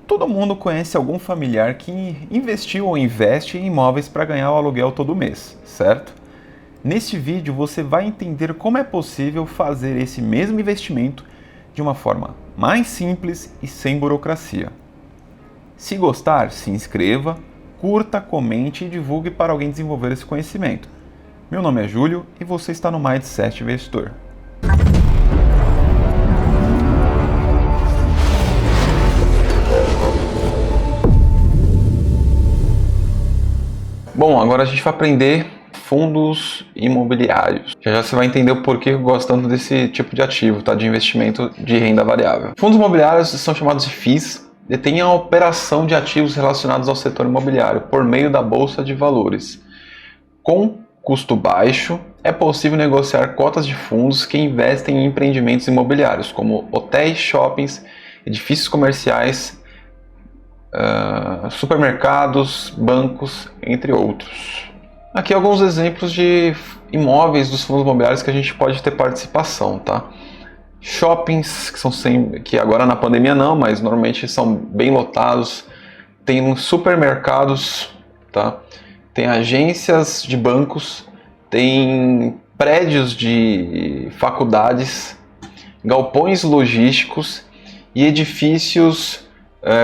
Todo mundo conhece algum familiar que investiu ou investe em imóveis para ganhar o aluguel todo mês, certo? Neste vídeo você vai entender como é possível fazer esse mesmo investimento de uma forma mais simples e sem burocracia. Se gostar, se inscreva, curta, comente e divulgue para alguém desenvolver esse conhecimento. Meu nome é Júlio e você está no Mindset Investidor. Bom, agora a gente vai aprender fundos imobiliários. Já você vai entender o porquê eu gosto tanto desse tipo de ativo, tá? De investimento de renda variável. Fundos imobiliários são chamados de FIIs, detêm a operação de ativos relacionados ao setor imobiliário por meio da Bolsa de Valores. Com custo baixo, é possível negociar cotas de fundos que investem em empreendimentos imobiliários, como hotéis, shoppings, edifícios comerciais, supermercados, bancos, entre outros. Aqui alguns exemplos de imóveis dos fundos imobiliários que a gente pode ter participação, tá? Shoppings, que agora na pandemia não, mas normalmente são bem lotados. Tem supermercados, tá? Tem agências de bancos, tem prédios de faculdades, galpões logísticos e edifícios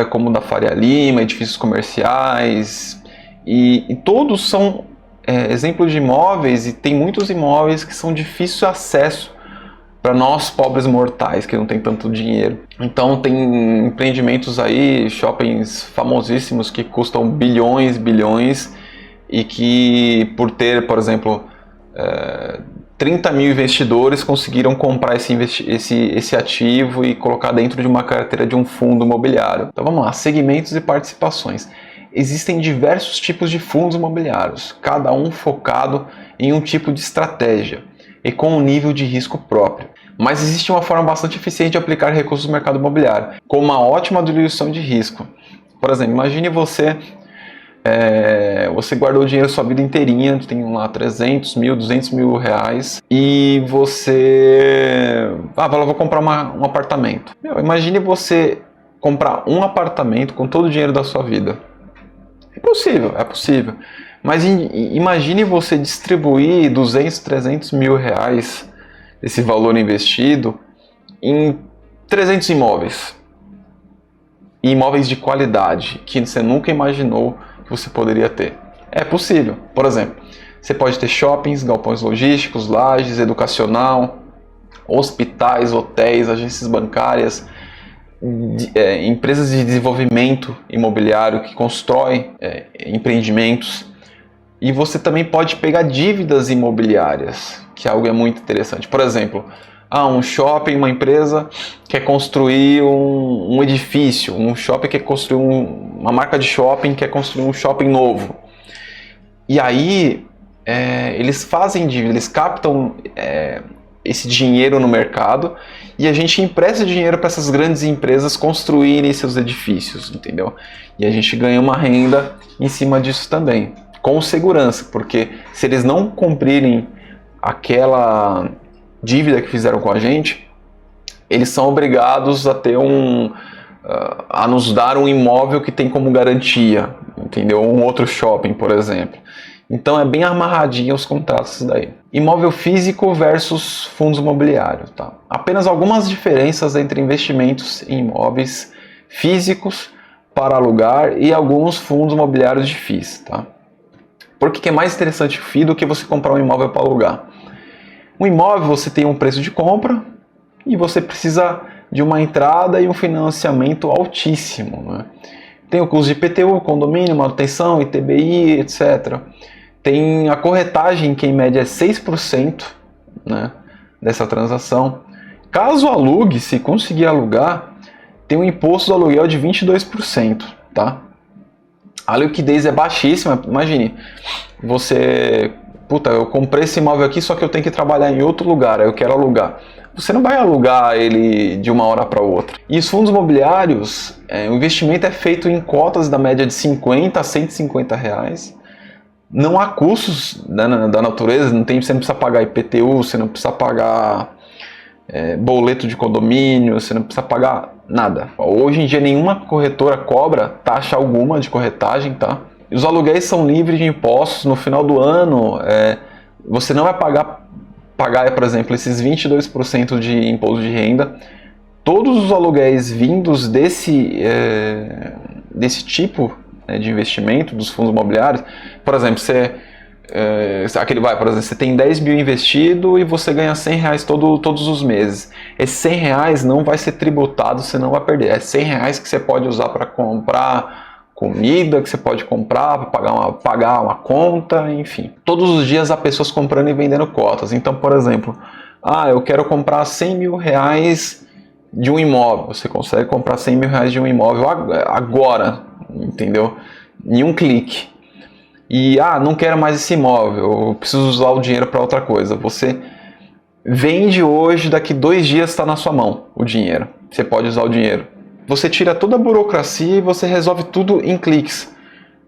como o da Faria Lima, edifícios comerciais, e todos são exemplos de imóveis, e tem muitos imóveis que são difíceis de acesso para nós pobres mortais que não tem tanto dinheiro. Então tem empreendimentos aí, shoppings famosíssimos que custam bilhões, e que por ter, por exemplo, 30 mil investidores conseguiram comprar esse ativo e colocar dentro de uma carteira de um fundo imobiliário. Então vamos lá, segmentos e participações. Existem diversos tipos de fundos imobiliários, cada um focado em um tipo de estratégia e com um nível de risco próprio. Mas existe uma forma bastante eficiente de aplicar recursos no mercado imobiliário, com uma ótima diluição de risco. Por exemplo, imagine você guardou o dinheiro sua vida inteirinha, tem lá 300 mil, 200 mil reais, e você vou comprar um apartamento. Imagine você comprar um apartamento com todo o dinheiro da sua vida. É possível. Mas imagine você distribuir 200, 300 mil reais desse valor investido em 300 imóveis. E imóveis de qualidade, que você nunca imaginou que você poderia ter. É possível. Por exemplo, você pode ter shoppings, galpões logísticos, lajes, educacional, hospitais, hotéis, agências bancárias, empresas de desenvolvimento imobiliário que constroem empreendimentos. E você também pode pegar dívidas imobiliárias, que é algo muito interessante. Por exemplo, um shopping, uma empresa quer construir um edifício, um shopping quer construir uma marca de shopping quer construir um shopping novo. E aí eles fazem dívida, eles captam esse dinheiro no mercado e a gente empresta dinheiro para essas grandes empresas construírem seus edifícios, entendeu? E a gente ganha uma renda em cima disso também, com segurança, porque se eles não cumprirem aquela dívida que fizeram com a gente, eles são obrigados a nos dar um imóvel que tem como garantia, entendeu? Um outro shopping, por exemplo. Então é bem amarradinho os contratos daí. Imóvel físico versus fundos imobiliários, tá? Apenas algumas diferenças entre investimentos em imóveis físicos para alugar e alguns fundos imobiliários de FIIs, tá? Por que é mais interessante o FII do que você comprar um imóvel para alugar? Um imóvel você tem um preço de compra e você precisa de uma entrada e um financiamento altíssimo, né? Tem o custo de IPTU, condomínio, manutenção, ITBI, etc. Tem a corretagem, que em média é 6%, né, dessa transação. Caso alugue, se conseguir alugar, tem um imposto do aluguel de 22%, tá? A liquidez é baixíssima. Imagine, eu comprei esse imóvel aqui, só que eu tenho que trabalhar em outro lugar, aí eu quero alugar. Você não vai alugar ele de uma hora para outra. E os fundos imobiliários, o investimento é feito em cotas da média de 50 a 150 reais. Não há custos da natureza, você não precisa pagar IPTU, você não precisa pagar boleto de condomínio, você não precisa pagar Nada. Hoje em dia nenhuma corretora cobra taxa alguma de corretagem, tá? E os aluguéis são livres de impostos. No final do ano, você não vai pagar, por exemplo, esses 22% de imposto de renda. Todos os aluguéis vindos desse tipo, né, de investimento dos fundos imobiliários, por exemplo, você tem 10 mil investido e você ganha 100 reais todos os meses. Esses 100 reais não vai ser tributado, você não vai perder. É 100 reais que você pode usar para comprar comida, que você pode comprar para pagar uma conta, enfim. Todos os dias há pessoas comprando e vendendo cotas. Então, por exemplo, eu quero comprar 100 mil reais de um imóvel. Você consegue comprar 100 mil reais de um imóvel agora, entendeu? Em um clique. E, não quero mais esse imóvel, eu preciso usar o dinheiro para outra coisa. Você vende hoje, daqui 2 dias está na sua mão o dinheiro. Você pode usar o dinheiro. Você tira toda a burocracia e você resolve tudo em cliques.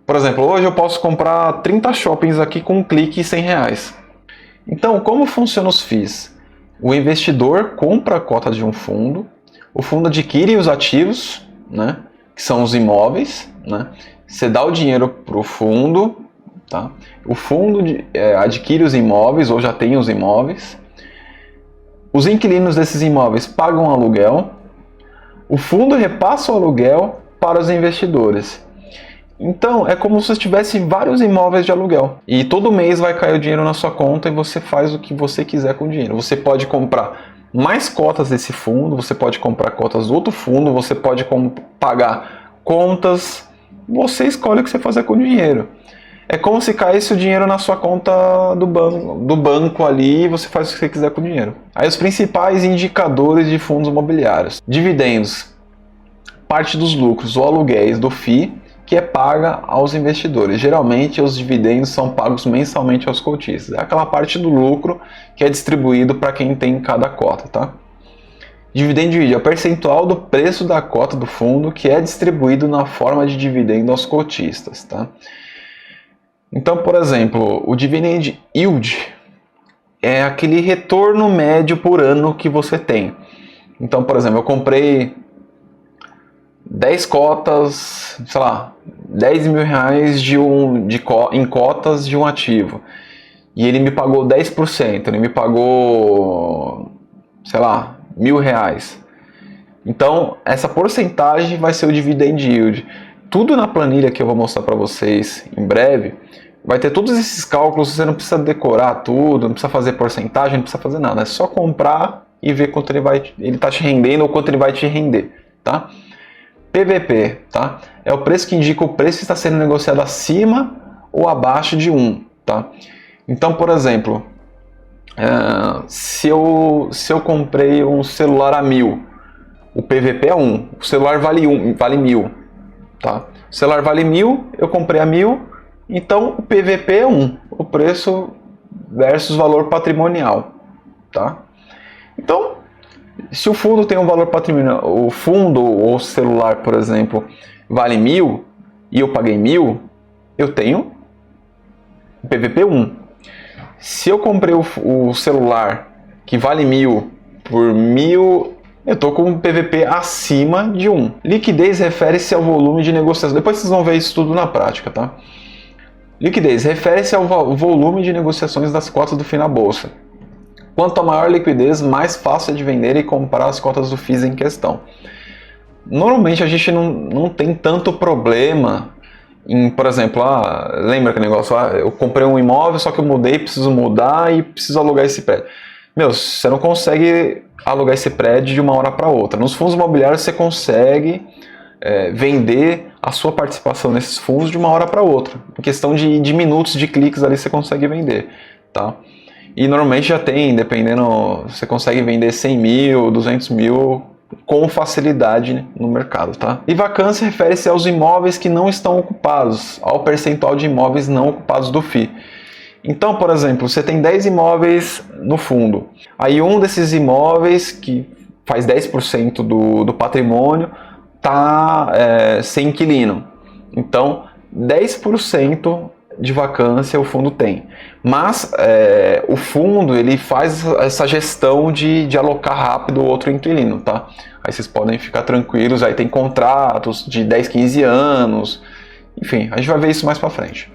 Por exemplo, hoje eu posso comprar 30 shoppings aqui com um clique e 100 reais. Então, como funcionam os FIIs? O investidor compra a cota de um fundo, o fundo adquire os ativos, né, que são os imóveis, né? Você dá o dinheiro para o fundo, tá? O fundo adquire os imóveis ou já tem os imóveis. Os inquilinos desses imóveis pagam aluguel. O fundo repassa o aluguel para os investidores. Então, é como se você tivesse vários imóveis de aluguel. E todo mês vai cair o dinheiro na sua conta e você faz o que você quiser com o dinheiro. Você pode comprar mais cotas desse fundo, você pode comprar cotas do outro fundo, você pode pagar contas. Você escolhe o que você fazer com o dinheiro. É como se caísse o dinheiro na sua conta do banco ali e você faz o que você quiser com o dinheiro. Aí os principais indicadores de fundos imobiliários. Dividendos, parte dos lucros ou aluguéis do FII, que é paga aos investidores. Geralmente os dividendos são pagos mensalmente aos cotistas. É aquela parte do lucro que é distribuído para quem tem cada cota, tá? Dividend yield é o percentual do preço da cota do fundo que é distribuído na forma de dividendo aos cotistas, tá? Então, por exemplo, o dividend yield é aquele retorno médio por ano que você tem. Então, por exemplo, eu comprei 10 cotas, sei lá, 10 mil reais em cotas de um ativo. E ele me pagou 10%, ele me pagou, sei lá, R$1.000. Então, essa porcentagem vai ser o dividend yield. Tudo na planilha que eu vou mostrar para vocês em breve, vai ter todos esses cálculos, você não precisa decorar tudo, não precisa fazer porcentagem, não precisa fazer nada. É só comprar e ver quanto ele está te rendendo ou quanto ele vai te render, tá? PVP, tá? É o preço que indica o preço que está sendo negociado acima ou abaixo de 1, tá? Então, por exemplo, se eu comprei um celular a 1.000, o PVP é 1, o celular vale 1.000, tá? O celular vale 1.000, eu comprei a 1.000, então o PVP é 1, o preço versus valor patrimonial, tá? Então, se o fundo tem um valor patrimonial, o fundo ou o celular, por exemplo, vale 1.000 e eu paguei 1.000, eu tenho o PVP 1. Se eu comprei o celular que vale 1.000 por 1.000, eu estou com um PVP acima de 1. Liquidez refere-se ao volume de negociação. Depois vocês vão ver isso tudo na prática, tá? Liquidez refere-se ao volume de negociações das cotas do FII na bolsa. Quanto a maior a liquidez, mais fácil é de vender e comprar as cotas do FIIs em questão. Normalmente a gente não tem tanto problema em, por exemplo, lembra aquele negócio, eu comprei um imóvel, só que eu mudei, preciso mudar e preciso alugar esse prédio. Você não consegue alugar esse prédio de uma hora para outra. Nos fundos imobiliários você consegue vender a sua participação nesses fundos de uma hora para outra. Em questão de minutos, de cliques ali você consegue vender, tá? E normalmente já tem, dependendo, você consegue vender 100 mil, 200 mil com facilidade no mercado, tá? E vacância refere-se aos imóveis que não estão ocupados, ao percentual de imóveis não ocupados do FII. Então, por exemplo, você tem 10 imóveis no fundo. Aí um desses imóveis, que faz 10% do patrimônio, está sem inquilino. Então, 10% de vacância o fundo tem. Mas o fundo ele faz essa gestão de alocar rápido o outro inquilino, tá? Aí vocês podem ficar tranquilos, aí tem contratos de 10, 15 anos, enfim, a gente vai ver isso mais para frente.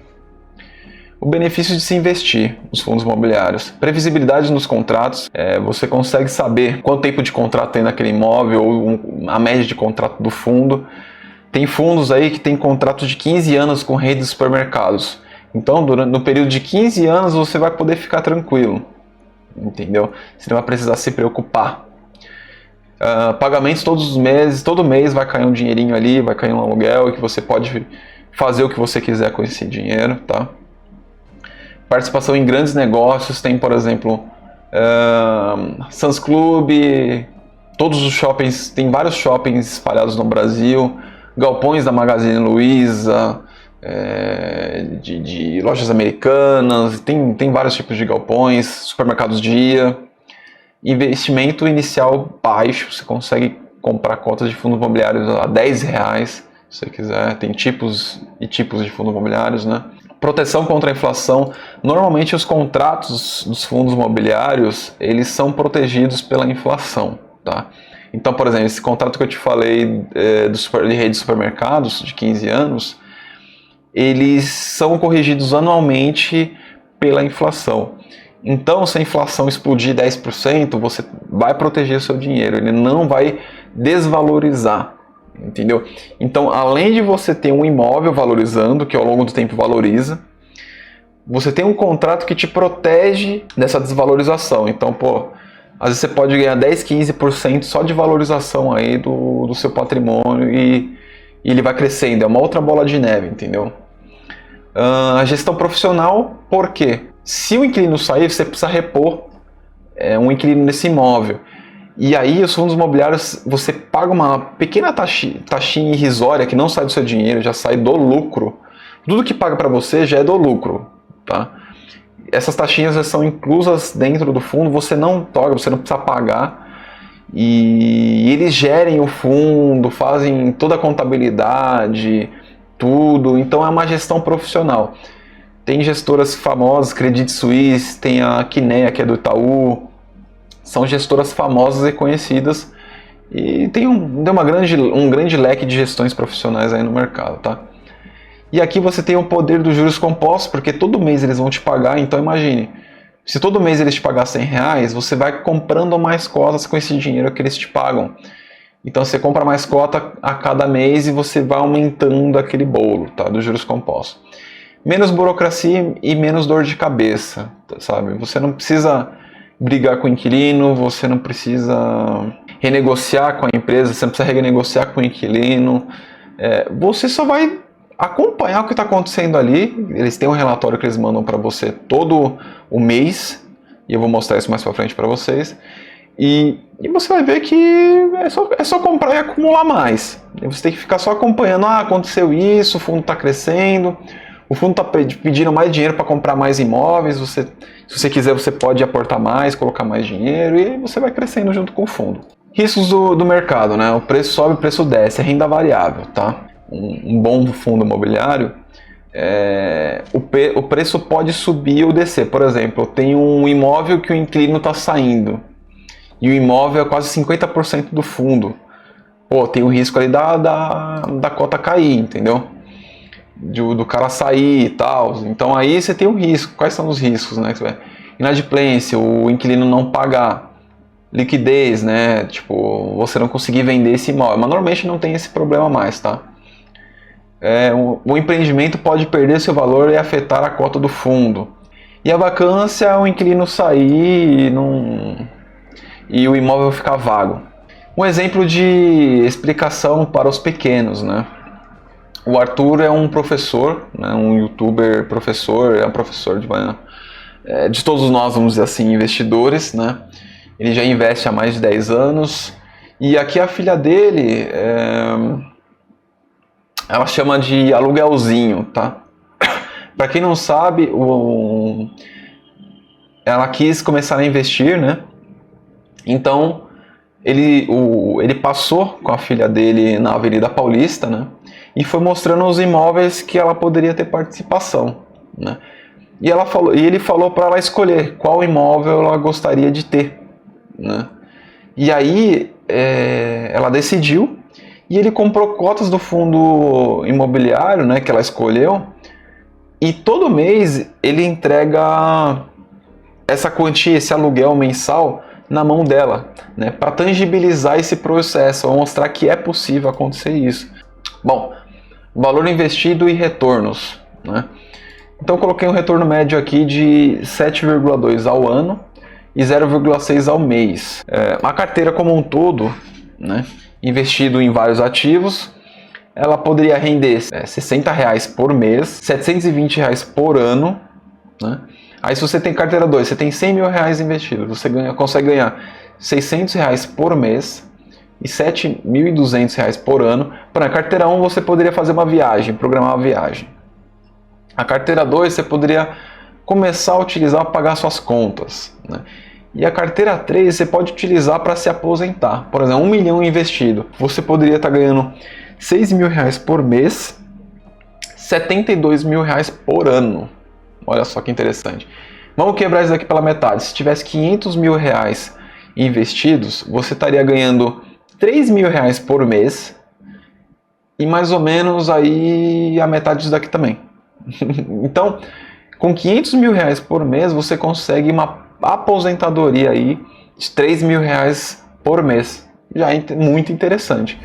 O benefício de se investir nos fundos imobiliários. Previsibilidade nos contratos. Você consegue saber quanto tempo de contrato tem naquele imóvel, ou a média de contrato do fundo. Tem fundos aí que tem contratos de 15 anos com redes de supermercados. Então, no período de 15 anos, você vai poder ficar tranquilo. Entendeu? Você não vai precisar se preocupar. Pagamentos todos os meses, todo mês vai cair um dinheirinho ali, vai cair um aluguel, e que você pode fazer o que você quiser com esse dinheiro, tá? Participação em grandes negócios, tem, por exemplo, Sam's Club, todos os shoppings, tem vários shoppings espalhados no Brasil, galpões da Magazine Luiza, de lojas americanas, tem vários tipos de galpões, supermercados dia. Investimento inicial baixo, você consegue comprar cotas de fundos imobiliários a R$10, se você quiser, tem tipos e tipos de fundos imobiliários, né? Proteção contra a inflação. Normalmente os contratos dos fundos imobiliários, eles são protegidos pela inflação, tá? Então, por exemplo, esse contrato que eu te falei de rede de supermercados de 15 anos, eles são corrigidos anualmente pela inflação. Então, se a inflação explodir 10%, você vai proteger o seu dinheiro, ele não vai desvalorizar. Entendeu? Então, além de você ter um imóvel valorizando, que ao longo do tempo valoriza, você tem um contrato que te protege dessa desvalorização. Então, às vezes você pode ganhar 10, 15% só de valorização aí do seu patrimônio e ele vai crescendo. É uma outra bola de neve, entendeu? A gestão profissional, por quê? Se o inquilino sair, você precisa repor um inquilino nesse imóvel. E aí os fundos imobiliários, você paga uma pequena taxinha irrisória que não sai do seu dinheiro, já sai do lucro. Tudo que paga para você já é do lucro, tá? Essas taxinhas já são inclusas dentro do fundo, você não toca, você não precisa pagar. E eles gerem o fundo, fazem toda a contabilidade, tudo. Então é uma gestão profissional. Tem gestoras famosas, Credit Suisse, tem a Kinea, que é do Itaú. São gestoras famosas e conhecidas e tem um grande leque de gestões profissionais aí no mercado, tá? E aqui você tem o poder dos juros compostos, porque todo mês eles vão te pagar, então imagine, se todo mês eles te pagar R$100, você vai comprando mais cotas com esse dinheiro que eles te pagam. Então você compra mais cota a cada mês e você vai aumentando aquele bolo, tá? Dos juros compostos. Menos burocracia e menos dor de cabeça, sabe? Você não precisa brigar com o inquilino, você não precisa renegociar com a empresa, você não precisa renegociar com o inquilino, você só vai acompanhar o que está acontecendo ali. Eles têm um relatório que eles mandam para você todo o mês, e eu vou mostrar isso mais para frente para vocês, e você vai ver que é só comprar e acumular mais. Você tem que ficar só acompanhando, aconteceu isso, o fundo está crescendo, o fundo está pedindo mais dinheiro para comprar mais imóveis, se você quiser você pode aportar mais, colocar mais dinheiro e você vai crescendo junto com o fundo. Riscos do mercado, né? O preço sobe, o preço desce, é renda variável, tá? Um bom fundo imobiliário, o preço pode subir ou descer. Por exemplo, tem um imóvel que o inquilino está saindo e o imóvel é quase 50% do fundo. Tem o risco ali da cota cair, entendeu? Do cara sair e tal. Então aí você tem um risco. Quais são os riscos, né? Inadimplência, o inquilino não pagar, liquidez, né? Tipo, você não conseguir vender esse imóvel. Mas normalmente não tem esse problema mais, tá? O empreendimento pode perder seu valor e afetar a cota do fundo. E a vacância, o inquilino sair e o imóvel ficar vago. Um exemplo de explicação para os pequenos, né? O Arthur é um professor, né, um youtuber professor, é um professor de todos nós, vamos dizer assim, investidores, né? Ele já investe há mais de 10 anos. E aqui a filha dele, ela chama de aluguelzinho, tá? Para quem não sabe, ela quis começar a investir, né? Então, ele passou com a filha dele na Avenida Paulista, né? E foi mostrando os imóveis que ela poderia ter participação. né? E ele falou para ela escolher qual imóvel ela gostaria de ter, né? E aí ela decidiu e ele comprou cotas do fundo imobiliário, né, que ela escolheu, e todo mês ele entrega essa quantia, esse aluguel mensal na mão dela, né, para tangibilizar esse processo, para mostrar que é possível acontecer isso. Bom, valor investido e retornos, né? Então eu coloquei um retorno médio aqui de 7,2 ao ano e 0,6 ao mês. A carteira como um todo, né, investido em vários ativos, ela poderia render R$60 por mês, R$720 por ano, né? Aí se você tem carteira 2, você tem R$100 mil investido, você consegue ganhar R$600 por mês e R$7.200 por ano. Para a carteira 1 você poderia fazer uma viagem, programar uma viagem. A carteira 2 você poderia começar a utilizar para pagar suas contas, né? E a carteira 3 você pode utilizar para se aposentar. Por exemplo, 1 milhão investido, você poderia estar ganhando R$6 mil por mês, R$72 mil por ano. Olha só que interessante. Vamos quebrar isso daqui pela metade. Se tivesse R$500 mil investidos, você estaria ganhando R$3 mil por mês e mais ou menos aí a metade disso daqui também. Então, com R$500 mil por mês, você consegue uma aposentadoria aí de R$3 mil por mês. Já é muito interessante.